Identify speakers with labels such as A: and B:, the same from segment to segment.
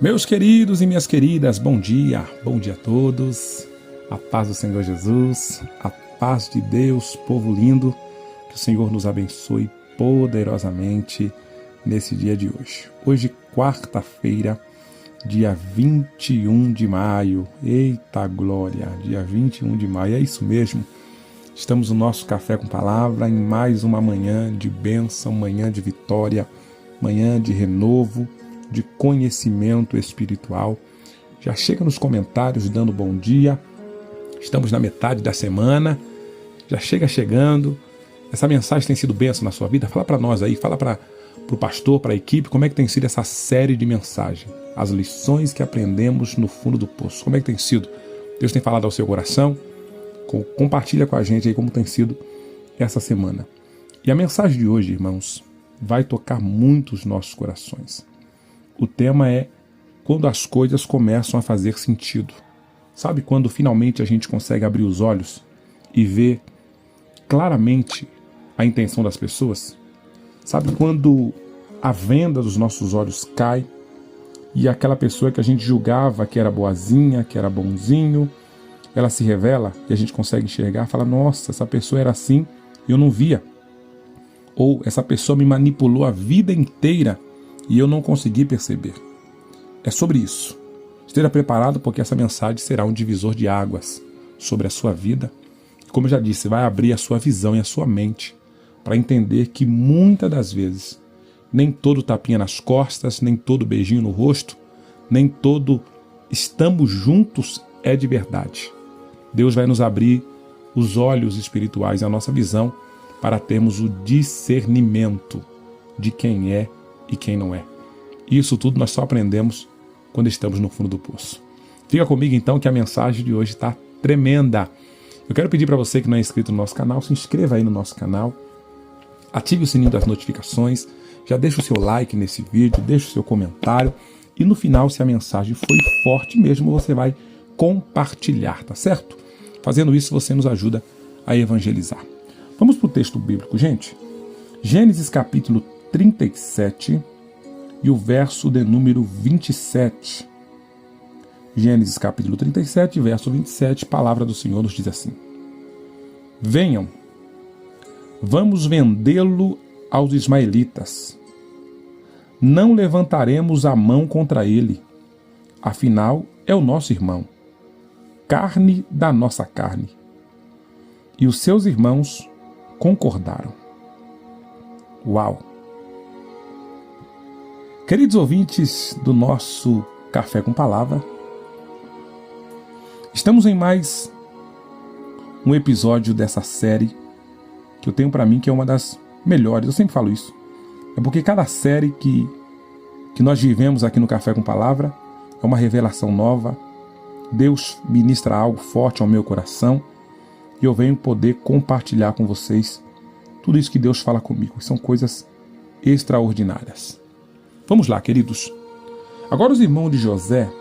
A: Meus queridos e minhas queridas, bom dia a todos, a paz do Senhor Jesus, a paz de Deus, povo lindo, que o Senhor nos abençoe poderosamente nesse dia de hoje. Hoje, quarta-feira, dia 21 de maio, eita glória, dia 21 de maio, é isso mesmo, estamos no nosso Café com Palavra, em mais uma manhã de bênção, manhã de vitória, manhã de renovo, de conhecimento espiritual. Já chega nos comentários dando bom dia. Estamos na metade da semana. Já chega chegando. Essa mensagem tem sido bênção na sua vida? Fala para nós aí, fala para o pastor, para a equipe, como é que tem sido essa série de mensagem? As lições que aprendemos no fundo do poço. Como é que tem sido? Deus tem falado ao seu coração? Compartilha com a gente aí como tem sido essa semana. E a mensagem de hoje, irmãos, vai tocar muito os nossos corações. O tema é quando as coisas começam a fazer sentido. Sabe quando finalmente a gente consegue abrir os olhos e ver claramente a intenção das pessoas? Sabe quando a venda dos nossos olhos cai e aquela pessoa que a gente julgava que era boazinha, que era bonzinho, ela se revela e a gente consegue enxergar, fala, nossa, essa pessoa era assim e eu não via. Ou essa pessoa me manipulou a vida inteira e eu não consegui perceber. É sobre isso. Esteja preparado porque essa mensagem será um divisor de águas sobre a sua vida. Como eu já disse, vai abrir a sua visão e a sua mente para entender que muitas das vezes nem todo tapinha nas costas, nem todo beijinho no rosto, nem todo estamos juntos é de verdade. Deus vai nos abrir os olhos espirituais e a nossa visão para termos o discernimento de quem é e quem não é. Isso tudo nós só aprendemos quando estamos no fundo do poço. Fica comigo então que a mensagem de hoje está tremenda. Eu quero pedir para você que não é inscrito no nosso canal, se inscreva aí no nosso canal, ative o sininho das notificações, já deixa o seu like nesse vídeo, deixa o seu comentário e no final, se a mensagem foi forte mesmo, você vai compartilhar, tá certo? Fazendo isso, você nos ajuda a evangelizar. Vamos para o texto bíblico, gente. Gênesis capítulo 37 e o verso de número 27. Gênesis capítulo 37, verso 27, palavra do Senhor nos diz assim: venham, vamos vendê-lo aos ismaelitas. Não levantaremos a mão contra ele, afinal é o nosso irmão, carne da nossa carne. E os seus irmãos concordaram. Uau! Queridos ouvintes do nosso Café com Palavra, estamos em mais um episódio dessa série que eu tenho para mim que é uma das melhores, eu sempre falo isso. É porque cada série que nós vivemos aqui no Café com Palavra é uma revelação nova. Deus ministra algo forte ao meu coração e eu venho poder compartilhar com vocês tudo isso que Deus fala comigo. São coisas extraordinárias. Vamos lá, queridos. Agora os irmãos de José,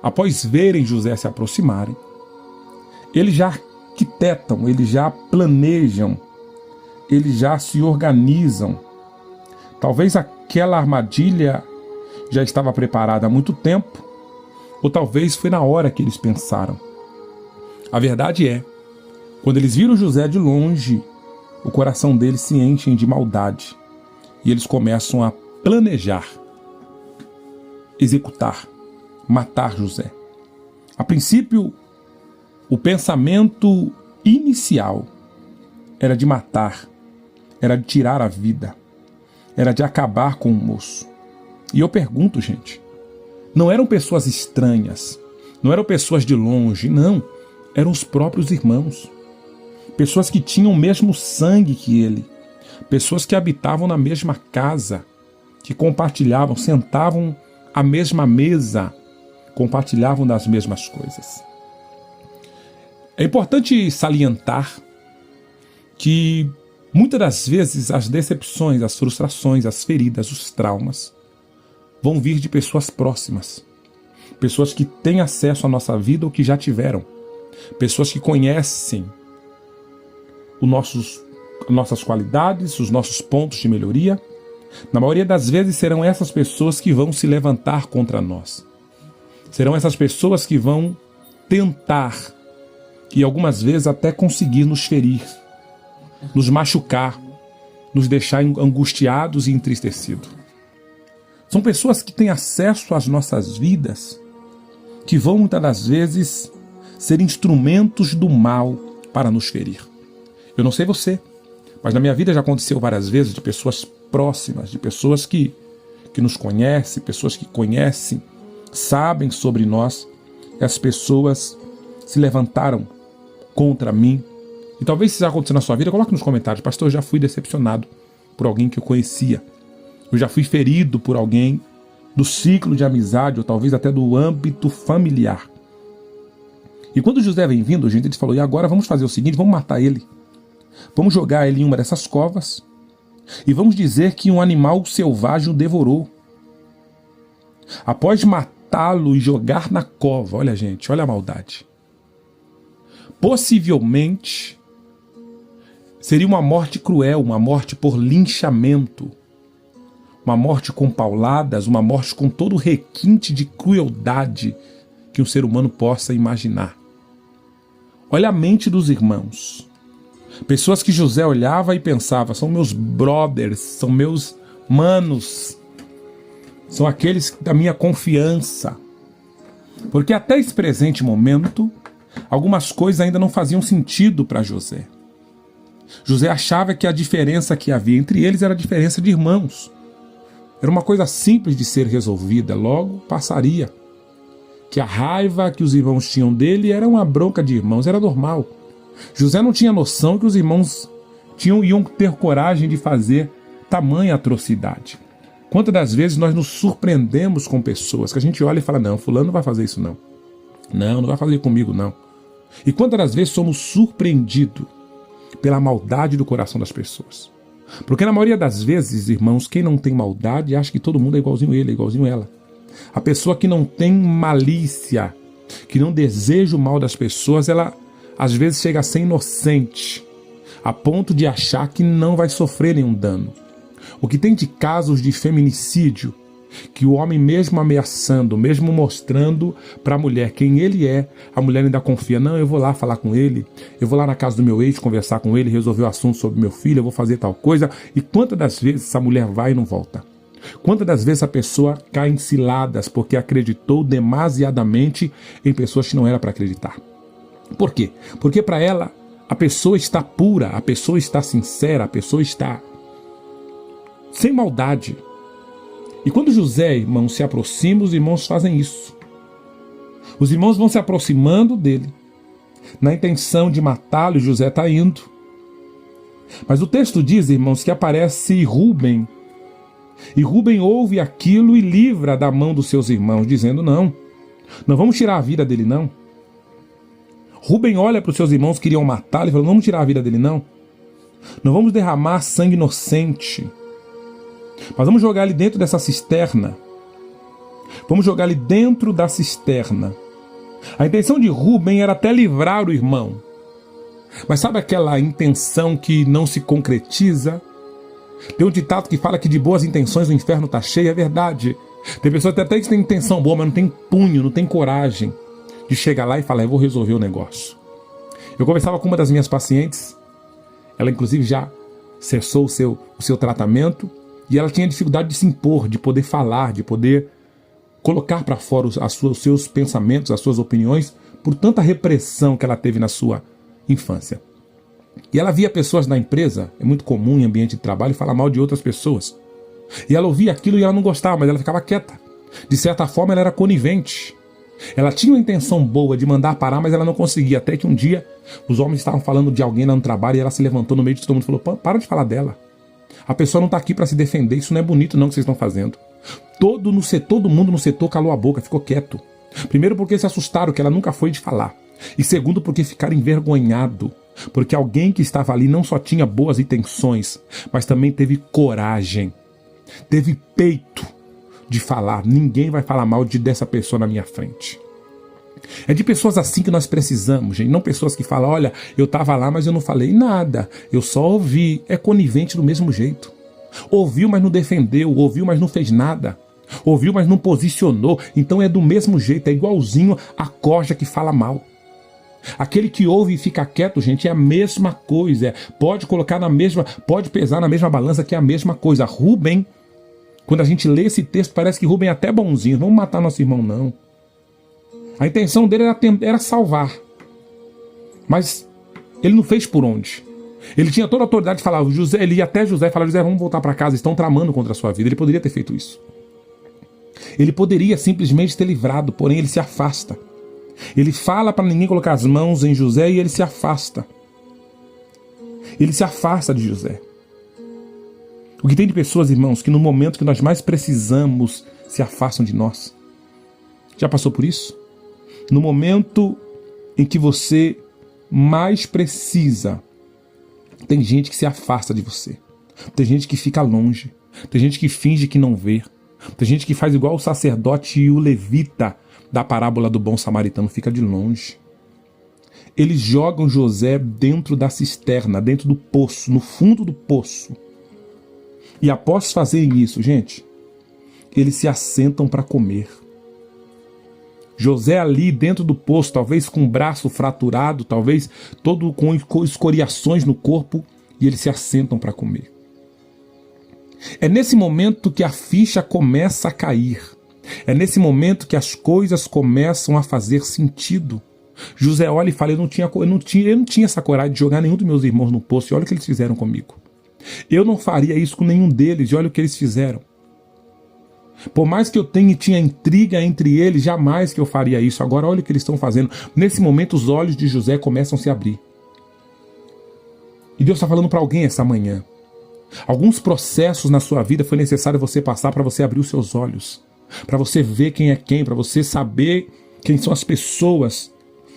A: após verem José se aproximarem, eles já arquitetam, eles já planejam, eles já se organizam. Talvez aquela armadilha já estava preparada há muito tempo, ou talvez foi na hora que eles pensaram. A verdade é, quando eles viram José de longe, o coração deles se enche de maldade e eles começam a planejar, executar, matar José. A princípio, o pensamento inicial era de matar, era de tirar a vida, era de acabar com o moço. E eu pergunto, gente, não eram pessoas estranhas, não eram pessoas de longe, não, eram os próprios irmãos. Pessoas que tinham o mesmo sangue que ele, pessoas que habitavam na mesma casa, que compartilhavam, sentavam à mesma mesa, compartilhavam das mesmas coisas. É importante salientar que muitas das vezes as decepções, as frustrações, as feridas, os traumas vão vir de pessoas próximas, pessoas que têm acesso à nossa vida ou que já tiveram, pessoas que conhecem nossas qualidades, os nossos pontos de melhoria, Na maioria das vezes serão essas pessoas que vão se levantar contra nós. Serão essas pessoas que vão tentar, e algumas vezes até conseguir nos ferir, nos machucar, nos deixar angustiados e entristecidos. São pessoas que têm acesso às nossas vidas, que vão muitas das vezes ser instrumentos do mal para nos ferir. Eu não sei você, mas na minha vida já aconteceu várias vezes de pessoas próximas, de pessoas que nos conhecem, pessoas que conhecem, sabem sobre nós, e as pessoas se levantaram contra mim. E talvez isso já aconteceu na sua vida, coloque nos comentários: pastor, eu já fui decepcionado por alguém que eu conhecia. Eu já fui ferido por alguém do ciclo de amizade, ou talvez até do âmbito familiar. E quando José vem vindo, gente, ele falou: e agora vamos fazer o seguinte, vamos matar ele. Vamos jogar ele em uma dessas covas e vamos dizer que um animal selvagem o devorou. Após matá-lo e jogar na cova, olha gente, olha a maldade. Possivelmente seria uma morte cruel, uma morte por linchamento, uma morte com pauladas, uma morte com todo o requinte de crueldade que um ser humano possa imaginar. Olha a mente dos irmãos. Pessoas que José olhava e pensava: são meus brothers, são meus manos, são aqueles da minha confiança. Porque até esse presente momento, algumas coisas ainda não faziam sentido para José. José achava que a diferença que havia entre eles era a diferença de irmãos. Era uma coisa simples de ser resolvida, logo passaria. Que a raiva que os irmãos tinham dele era uma bronca de irmãos, era normal. José não tinha noção que os irmãos iam ter coragem de fazer tamanha atrocidade. Quantas das vezes nós nos surpreendemos com pessoas que a gente olha e fala: não, fulano não vai fazer isso não. Não vai fazer comigo não. E quantas das vezes somos surpreendidos pela maldade do coração das pessoas. Porque na maioria das vezes, irmãos, quem não tem maldade acha que todo mundo é igualzinho ele, é igualzinho ela. A pessoa que não tem malícia, que não deseja o mal das pessoas, ela às vezes chega a ser inocente, a ponto de achar que não vai sofrer nenhum dano. O que tem de casos de feminicídio, que o homem mesmo ameaçando, mesmo mostrando para a mulher quem ele é, a mulher ainda confia: não, eu vou lá falar com ele, eu vou lá na casa do meu ex conversar com ele, resolver o assunto sobre meu filho, eu vou fazer tal coisa. E quantas das vezes essa mulher vai e não volta? Quantas das vezes a pessoa cai em ciladas porque acreditou demasiadamente em pessoas que não era para acreditar? Por quê? Porque para ela a pessoa está pura, a pessoa está sincera, a pessoa está sem maldade. E quando José, irmãos, se aproxima, os irmãos fazem isso. Os irmãos vão se aproximando dele, na intenção de matá-lo, e José está indo. Mas o texto diz, irmãos, que aparece Rúben. E Rúben ouve aquilo e livra da mão dos seus irmãos, dizendo: não vamos tirar a vida dele não. Rúben olha para os seus irmãos que queriam matá-lo e fala: não vamos tirar a vida dele não. Não vamos derramar sangue inocente. Mas vamos jogar ele dentro dessa cisterna. Vamos jogar ele dentro da cisterna. A intenção de Rúben era até livrar o irmão. Mas sabe aquela intenção que não se concretiza? Tem um ditado que fala que de boas intenções o inferno está cheio, é verdade. Tem pessoas até que têm intenção boa, mas não tem punho, não tem coragem de chegar lá e falar: eu vou resolver o negócio. Eu conversava com uma das minhas pacientes, ela inclusive já cessou o seu tratamento, e ela tinha dificuldade de se impor, de poder falar, de poder colocar para fora os seus pensamentos, as suas opiniões, por tanta repressão que ela teve na sua infância. E ela via pessoas na empresa, é muito comum em ambiente de trabalho, falar mal de outras pessoas. E ela ouvia aquilo e ela não gostava, mas ela ficava quieta. De certa forma, ela era conivente. Ela tinha uma intenção boa de mandar parar, mas ela não conseguia. Até que um dia, os homens estavam falando de alguém lá no trabalho e ela se levantou no meio de todo mundo e falou: para de falar dela. A pessoa não está aqui para se defender, isso não é bonito não que vocês estão fazendo. Todo mundo no setor calou a boca, ficou quieto. Primeiro porque se assustaram, que ela nunca foi de falar. E segundo porque ficaram envergonhados. Porque alguém que estava ali não só tinha boas intenções, mas também teve coragem, teve peito de falar: ninguém vai falar mal dessa pessoa na minha frente. É de pessoas assim que nós precisamos, gente. Não pessoas que falam: olha, eu estava lá, mas eu não falei nada, eu só ouvi. É conivente do mesmo jeito. Ouviu, mas não defendeu. Ouviu, mas não fez nada. Ouviu, mas não posicionou. Então é do mesmo jeito, é igualzinho a corja que fala mal. Aquele que ouve e fica quieto, gente, é a mesma coisa. Pode colocar na mesma, pode pesar na mesma balança, que é a mesma coisa. Rubem, quando a gente lê esse texto, parece que Rubem é até bonzinho. Vamos matar nosso irmão, não. A intenção dele era salvar. Mas ele não fez por onde. Ele tinha toda a autoridade de falar, José, ele ia até José e falar, José, vamos voltar para casa, estão tramando contra a sua vida. Ele poderia ter feito isso. Ele poderia simplesmente ter livrado, porém ele se afasta. Ele fala para ninguém colocar as mãos em José e ele se afasta. Ele se afasta de José. O que tem de pessoas, irmãos, que no momento que nós mais precisamos se afastam de nós. Já passou por isso? No momento em que você mais precisa, tem gente que se afasta de você. Tem gente que fica longe. Tem gente que finge que não vê. Tem gente que faz igual o sacerdote e o levita da parábola do bom samaritano, fica de longe. Eles jogam José dentro da cisterna, dentro do poço, no fundo do poço. E após fazerem isso, gente, eles se assentam para comer. José ali dentro do poço, talvez com o braço fraturado, talvez todo com escoriações no corpo, e eles se assentam para comer. É nesse momento que a ficha começa a cair. É nesse momento que as coisas começam a fazer sentido. José olha e fala, eu não tinha essa coragem de jogar nenhum dos meus irmãos no poço, e olha o que eles fizeram comigo. Eu não faria isso com nenhum deles, e olha o que eles fizeram. Por mais que eu tinha intriga entre eles, jamais que eu faria isso. Agora olha o que eles estão fazendo. Nesse momento os olhos de José começam a se abrir. E Deus está falando para alguém essa manhã. Alguns processos na sua vida foi necessário você passar para você abrir os seus olhos. Para você ver quem é quem, para você saber quem são as pessoas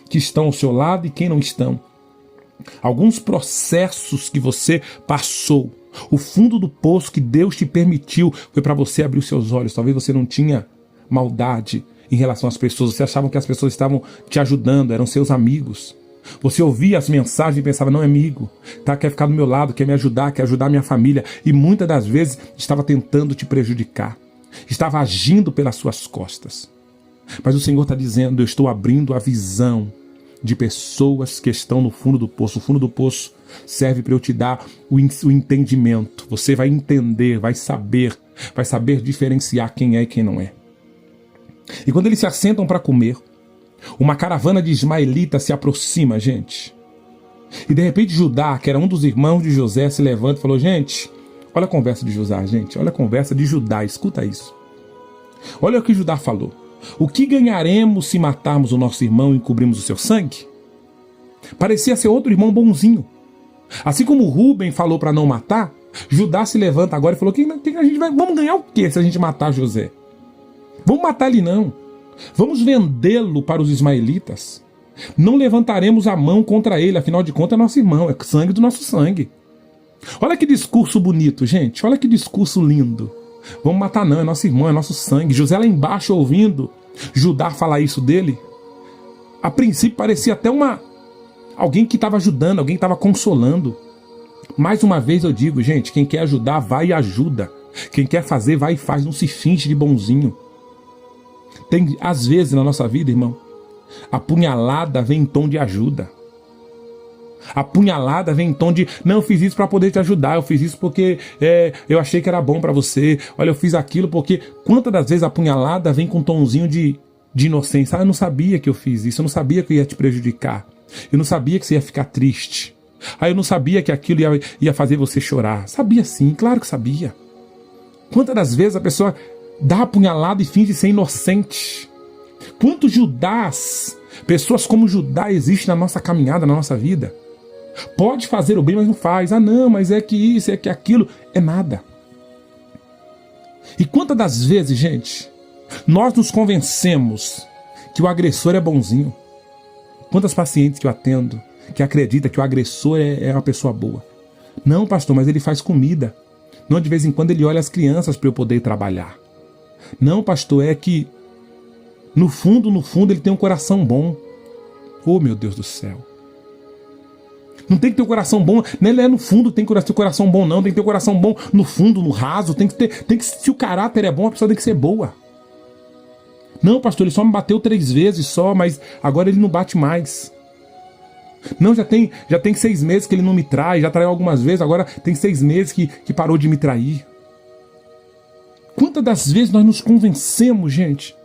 A: que estão ao seu lado e quem não estão. Alguns processos que você passou, o fundo do poço que Deus te permitiu, foi para você abrir os seus olhos. Talvez você não tinha maldade em relação às pessoas, você achava que as pessoas estavam te ajudando, eram seus amigos. Você ouvia as mensagens e pensava, não é amigo, tá? Quer ficar do meu lado, quer me ajudar, quer ajudar a minha família. E muitas das vezes estava tentando te prejudicar. Estava agindo pelas suas costas. Mas o Senhor está dizendo, eu estou abrindo a visão de pessoas que estão no fundo do poço. O fundo do poço serve para eu te dar o entendimento. Você vai entender, vai saber diferenciar quem é e quem não é. E quando eles se assentam para comer, uma caravana de ismaelitas se aproxima, gente. E de repente Judá, que era um dos irmãos de José, se levanta e falou, gente, olha a conversa de José, gente. Olha a conversa de Judá, escuta isso. Olha o que Judá falou. O que ganharemos se matarmos o nosso irmão e cobrirmos o seu sangue? Parecia ser outro irmão bonzinho. Assim como Rubem falou para não matar, Judá se levanta agora e falou, vamos ganhar o quê se a gente matar José? Vamos matar ele não. Vamos vendê-lo para os ismaelitas. Não levantaremos a mão contra ele, afinal de contas é nosso irmão, é sangue do nosso sangue. Olha que discurso bonito, gente. Olha que discurso lindo. Vamos matar não, é nosso irmão, é nosso sangue. José lá embaixo ouvindo Judá falar isso dele. A princípio parecia até alguém que estava ajudando, alguém que estava consolando. Mais uma vez eu digo, gente, quem quer ajudar, vai e ajuda. Quem quer fazer, vai e faz, não se finge de bonzinho. Tem, às vezes na nossa vida, irmão, a punhalada vem em tom de ajuda. A punhalada vem em tom de, não, eu fiz isso para poder te ajudar, eu fiz isso porque eu achei que era bom para você, olha, eu fiz aquilo porque... Quantas das vezes a punhalada vem com um tomzinho de inocência? Eu não sabia que eu fiz isso, eu não sabia que eu ia te prejudicar, eu não sabia que você ia ficar triste, eu não sabia que aquilo ia fazer você chorar. Sabia sim, claro que sabia. Quantas das vezes a pessoa dá a punhalada e finge ser inocente? Quantos Judás, pessoas como Judá existem na nossa caminhada, na nossa vida? Pode fazer o bem, mas não faz. Ah não, mas é que isso, é que aquilo. É nada. E quantas das vezes, gente, nós nos convencemos que o agressor é bonzinho? Quantas pacientes que eu atendo que acreditam que o agressor é uma pessoa boa? Não, pastor, mas ele faz comida. Não, de vez em quando ele olha as crianças para eu poder trabalhar. Não, pastor, é que no fundo ele tem um coração bom. Oh, meu Deus do céu. Não tem que ter o coração bom, não é no fundo tem que ter o coração bom, não. Tem que ter o coração bom no fundo, no raso. Se o caráter é bom, a pessoa tem que ser boa. Não, pastor, ele só me bateu 3 vezes só, mas agora ele não bate mais. Não, já tem 6 meses que ele não me trai, já traiu algumas vezes, agora tem 6 meses que parou de me trair. Quantas das vezes nós nos convencemos, gente,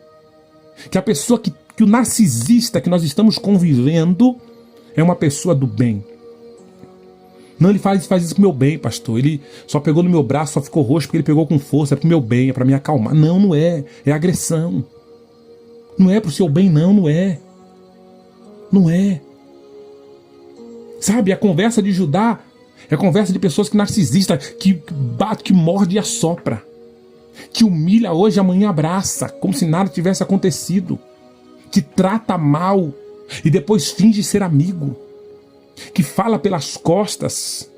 A: que a pessoa que o narcisista que nós estamos convivendo é uma pessoa do bem. Não, ele faz isso com o meu bem, pastor. Ele só pegou no meu braço, só ficou roxo porque ele pegou com força, é pro meu bem, é pra me acalmar. Não, não é. É agressão. Não é pro seu bem, não é. Não é. Sabe, a conversa de Judá é a conversa de pessoas que narcisistas, que bate, que morde e assopra, que humilha hoje, amanhã abraça, como se nada tivesse acontecido, que trata mal e depois finge ser amigo, que fala pelas costas.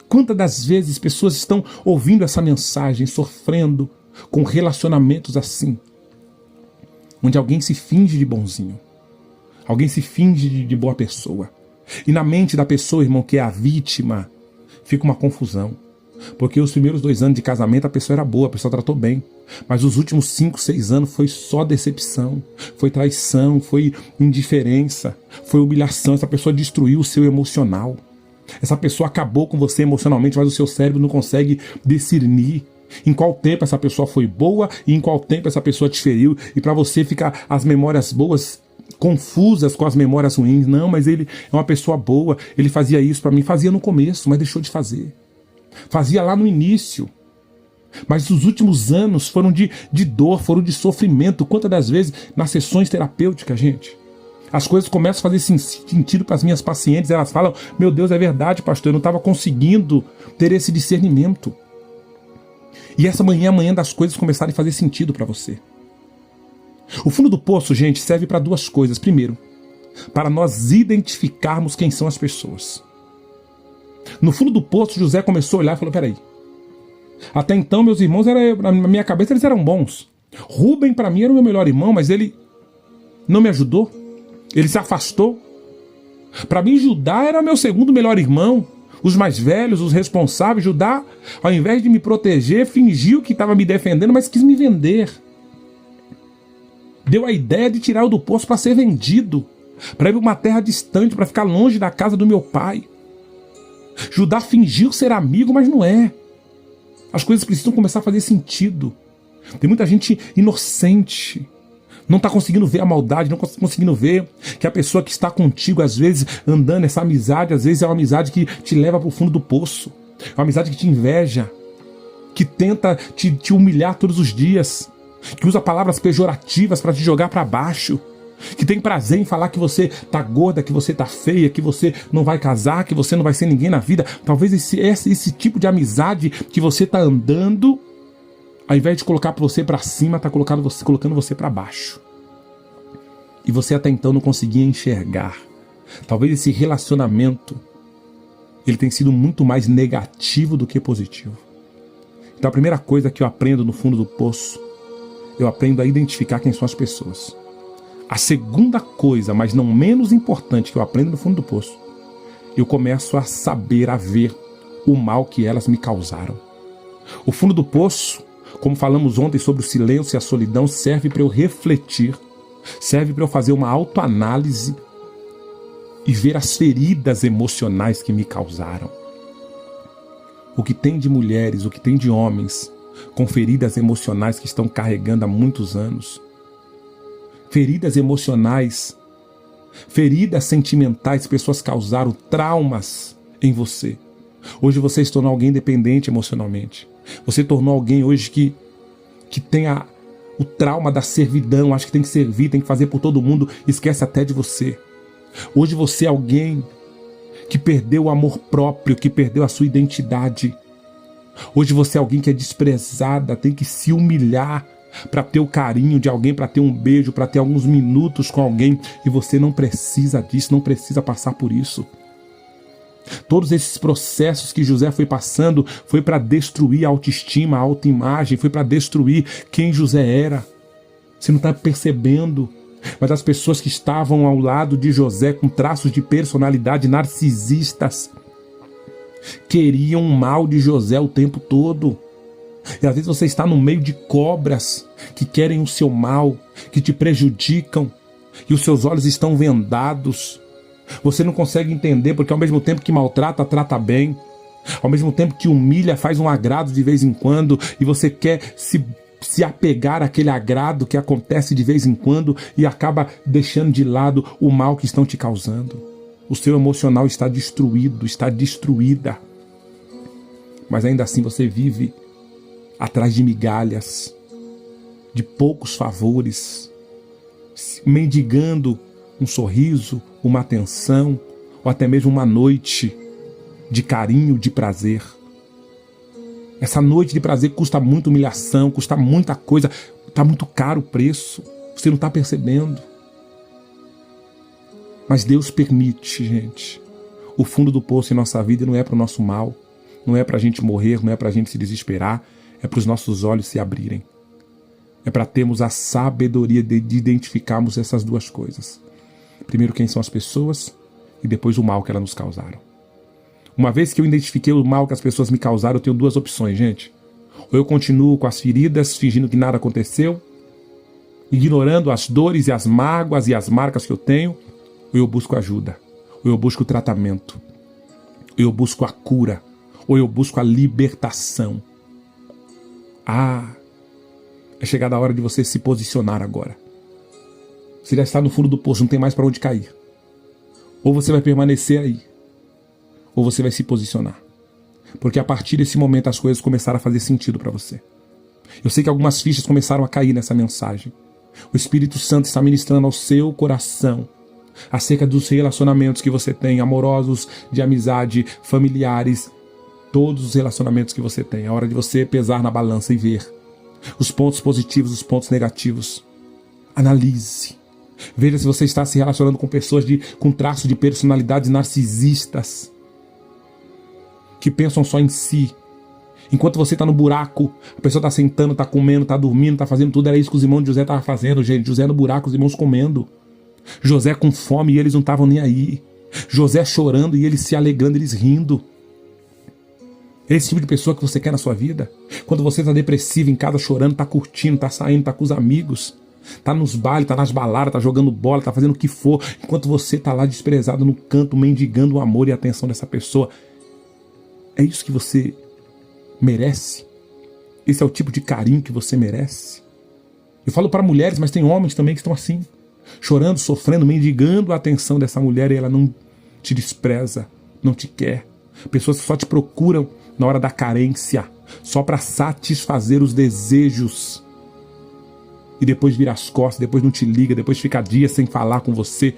A: Quantas das vezes pessoas estão ouvindo essa mensagem, sofrendo com relacionamentos assim, onde alguém se finge de bonzinho, alguém se finge de boa pessoa. E na mente da pessoa, irmão, que é a vítima, fica uma confusão. Porque os primeiros 2 anos de casamento a pessoa era boa, a pessoa tratou bem. Mas os últimos 5, 6 anos foi só decepção, foi traição, foi indiferença, foi humilhação. Essa pessoa destruiu o seu emocional. Essa pessoa acabou com você emocionalmente, mas o seu cérebro não consegue discernir em qual tempo essa pessoa foi boa e em qual tempo essa pessoa te feriu. E para você ficar as memórias boas confusas com as memórias ruins. Não, mas ele é uma pessoa boa, ele fazia isso para mim, fazia no começo, mas deixou de fazer. Fazia lá no início. Mas os últimos anos foram de dor, foram de sofrimento. Quantas das vezes nas sessões terapêuticas, gente, as coisas começam a fazer sentido para as minhas pacientes. Elas falam, meu Deus, é verdade, pastor, eu não estava conseguindo ter esse discernimento. E essa manhã é a manhã das coisas começarem a fazer sentido para você. O fundo do poço, gente, serve para 2 coisas. Primeiro, para nós identificarmos quem são as pessoas. No fundo do poço, José começou a olhar e falou, peraí, até então meus irmãos, na minha cabeça, eles eram bons. Rúben, para mim, era o meu melhor irmão, mas ele não me ajudou. Ele se afastou. Para mim, Judá era meu segundo melhor irmão. Os mais velhos, os responsáveis. Judá, ao invés de me proteger, fingiu que estava me defendendo, mas quis me vender. Deu a ideia de tirar eu do poço para ser vendido, para ir para uma terra distante, para ficar longe da casa do meu pai. Judá fingiu ser amigo, mas não é. As coisas precisam começar a fazer sentido. Tem muita gente inocente, não está conseguindo ver a maldade, não está conseguindo ver que a pessoa que está contigo, às vezes, andando essa amizade, às vezes é uma amizade que te leva para o fundo do poço. É uma amizade que te inveja, que tenta te humilhar todos os dias, que usa palavras pejorativas para te jogar para baixo, que tem prazer em falar que você tá gorda, que você tá feia, que você não vai casar, que você não vai ser ninguém na vida. Talvez esse tipo de amizade que você tá andando, ao invés de colocar você para cima, tá colocando você para baixo. E você até então não conseguia enxergar. Talvez esse relacionamento ele tenha sido muito mais negativo do que positivo. Então a primeira coisa que eu aprendo no fundo do poço, eu aprendo a identificar quem são as pessoas. A segunda coisa, mas não menos importante, que eu aprendo no fundo do poço, eu começo a saber, a ver o mal que elas me causaram. O fundo do poço, como falamos ontem sobre o silêncio e a solidão, serve para eu refletir, serve para eu fazer uma autoanálise e ver as feridas emocionais que me causaram. O que tem de mulheres, o que tem de homens com feridas emocionais que estão carregando há muitos anos. Feridas emocionais, feridas sentimentais, pessoas causaram traumas em você. Hoje você se tornou alguém dependente emocionalmente. Você tornou alguém hoje que tem o trauma da servidão, acha que tem que servir, tem que fazer por todo mundo, esquece até de você. Hoje você é alguém que perdeu o amor próprio, que perdeu a sua identidade. Hoje você é alguém que é desprezada, tem que se humilhar para ter o carinho de alguém, para ter um beijo, para ter alguns minutos com alguém, e você não precisa disso, não precisa passar por isso. Todos esses processos que José foi passando foi para destruir a autoestima, a autoimagem, foi para destruir quem José era. Você não está percebendo Mas as pessoas que estavam ao lado de José com traços de personalidade narcisistas queriam o mal de José o tempo todo. E às vezes você está no meio de cobras que querem o seu mal, que te prejudicam, e os seus olhos estão vendados. Você não consegue entender, porque ao mesmo tempo que maltrata, trata bem. Ao mesmo tempo que humilha, faz um agrado de vez em quando, e você quer se apegar àquele agrado que acontece de vez em quando e acaba deixando de lado o mal que estão te causando. O seu emocional está destruído, está destruída. Mas ainda assim você vive atrás de migalhas, de poucos favores, mendigando um sorriso, uma atenção, ou até mesmo uma noite de carinho, de prazer. Essa noite de prazer custa muita humilhação, custa muita coisa, está muito caro o preço, você não está percebendo. Mas Deus permite, gente. O fundo do poço em nossa vida não é para o nosso mal, não é para a gente morrer, não é para a gente se desesperar, é para os nossos olhos se abrirem. É para termos a sabedoria de identificarmos essas duas coisas. Primeiro, quem são as pessoas, e depois o mal que elas nos causaram. Uma vez que eu identifiquei o mal que as pessoas me causaram, eu tenho duas opções, gente. Ou eu continuo com as feridas, fingindo que nada aconteceu, ignorando as dores e as mágoas e as marcas que eu tenho, ou eu busco ajuda, ou eu busco tratamento, ou eu busco a cura, ou eu busco a libertação. É chegada a hora de você se posicionar agora. Você já está no fundo do poço, não tem mais para onde cair. Ou você vai permanecer aí, ou você vai se posicionar. Porque a partir desse momento as coisas começaram a fazer sentido para você. Eu sei que algumas fichas começaram a cair nessa mensagem. O Espírito Santo está ministrando ao seu coração acerca dos relacionamentos que você tem, amorosos, de amizade, familiares, todos os relacionamentos que você tem. É hora de você pesar na balança e ver os pontos positivos, os pontos negativos. Analise. Veja se você está se relacionando com pessoas com traços de personalidades narcisistas, que pensam só em si. Enquanto você está no buraco, a pessoa está sentando, está comendo, está dormindo, está fazendo tudo. Era isso que os irmãos de José estavam fazendo, gente. José no buraco, os irmãos comendo. José com fome e eles não estavam nem aí. José chorando e eles se alegrando, eles rindo. É esse tipo de pessoa que você quer na sua vida? Quando você está depressivo, em casa chorando, está curtindo, está saindo, está com os amigos, está nos bailes, está nas baladas, está jogando bola, está fazendo o que for, enquanto você está lá desprezado no canto, mendigando o amor e a atenção dessa pessoa. É isso que você merece? Esse é o tipo de carinho que você merece? Eu falo para mulheres, mas tem homens também que estão assim, chorando, sofrendo, mendigando a atenção dessa mulher, e ela não te despreza, não te quer. Pessoas que só te procuram na hora da carência, só para satisfazer os desejos, e depois vira as costas, depois não te liga, depois fica dias sem falar com você.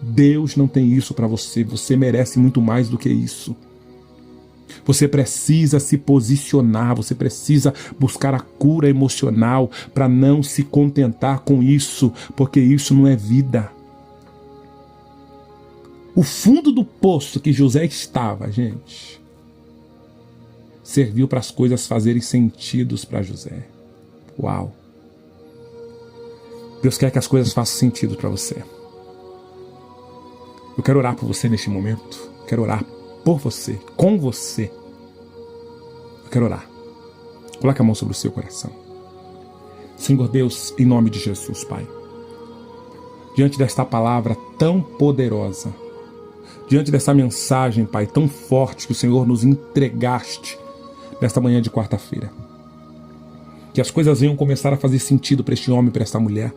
A: Deus não tem isso para você. Você merece muito mais do que isso. Você precisa se posicionar, você precisa buscar a cura emocional para não se contentar com isso, porque isso não é vida. O fundo do poço que José estava, gente, serviu para as coisas fazerem sentido para José. Uau! Deus quer que as coisas façam sentido para você. Eu quero orar por você neste momento. Quero orar por você, com você. Eu quero orar. Coloque a mão sobre o seu coração. Senhor Deus, em nome de Jesus, Pai. Diante desta palavra tão poderosa, diante dessa mensagem, Pai, tão forte que o Senhor nos entregaste nesta manhã de quarta-feira, que as coisas venham começar a fazer sentido para este homem, para esta mulher,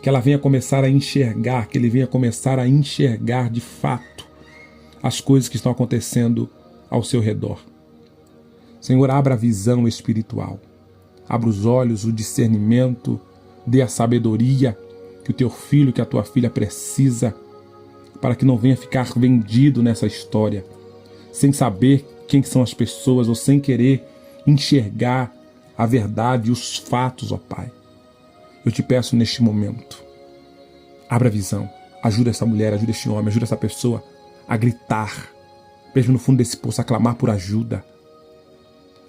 A: que ela venha começar a enxergar, que ele venha começar a enxergar de fato as coisas que estão acontecendo ao seu redor. Senhor, abra a visão espiritual, abra os olhos, o discernimento, dê a sabedoria que o teu filho, que a tua filha precisa, para que não venha ficar vendido nessa história, sem saber quem são as pessoas ou sem querer enxergar a verdade e os fatos, ó Pai. Eu te peço neste momento, abra a visão, ajuda essa mulher, ajuda este homem, ajuda essa pessoa a gritar, mesmo no fundo desse poço, a clamar por ajuda,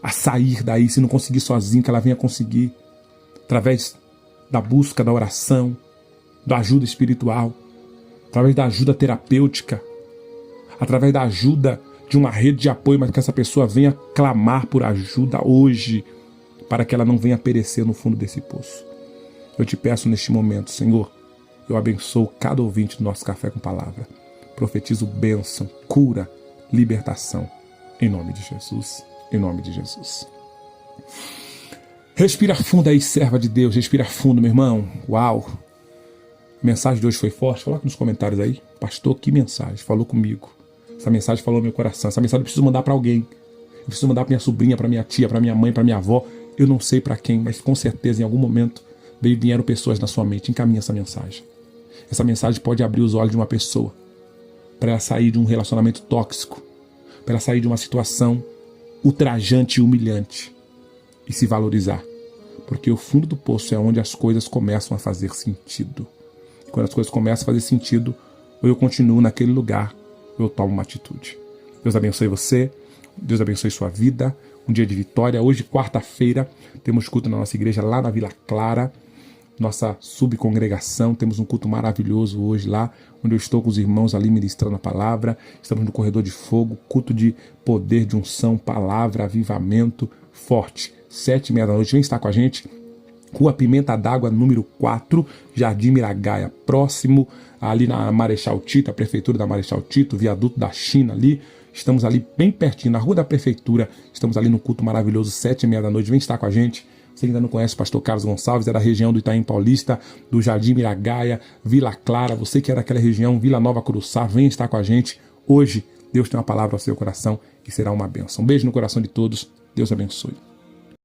A: a sair daí, se não conseguir sozinho, que ela venha conseguir, através da busca, da oração, da ajuda espiritual, através da ajuda terapêutica, através da ajuda de uma rede de apoio, mas que essa pessoa venha clamar por ajuda hoje, para que ela não venha perecer no fundo desse poço. Eu te peço neste momento, Senhor, eu abençoo cada ouvinte do nosso Café com Palavra. Profetizo bênção, cura, libertação, em nome de Jesus, em nome de Jesus. Respira fundo aí, serva de Deus, respira fundo, meu irmão. Uau! A mensagem de hoje foi forte? Coloca nos comentários aí. Pastor, que mensagem? Falou comigo. Essa mensagem falou no meu coração. Essa mensagem eu preciso mandar para alguém. Eu preciso mandar para minha sobrinha, para minha tia, para minha mãe, para minha avó. Eu não sei para quem, mas com certeza em algum momento vieram pessoas na sua mente. Encaminha essa mensagem. Essa mensagem pode abrir os olhos de uma pessoa para ela sair de um relacionamento tóxico, para ela sair de uma situação ultrajante e humilhante e se valorizar. Porque o fundo do poço é onde as coisas começam a fazer sentido. E quando as coisas começam a fazer sentido, ou eu continuo naquele lugar, ou eu tomo uma atitude. Deus abençoe você, Deus abençoe sua vida. Um dia de vitória. Hoje, quarta-feira, temos culto na nossa igreja lá na Vila Clara, nossa subcongregação. Temos um culto maravilhoso hoje lá, onde eu estou com os irmãos ali ministrando a palavra. Estamos no corredor de fogo, culto de poder, de unção, palavra, avivamento forte. 7h30 vem estar com a gente. Rua Pimenta d'Água, número 4, Jardim Miragaia, próximo ali na Marechal Tito, a prefeitura da Marechal Tito, viaduto da China ali. Estamos ali bem pertinho, na rua da prefeitura. Estamos ali no culto maravilhoso, 7h30. Vem estar com a gente. Você ainda não conhece o pastor Carlos Gonçalves, é da região do Itaim Paulista, do Jardim Miragaia, Vila Clara. Você que é daquela região, Vila Nova Curuçá, vem estar com a gente. Hoje, Deus tem uma palavra ao seu coração e será uma bênção. Um beijo no coração de todos. Deus abençoe.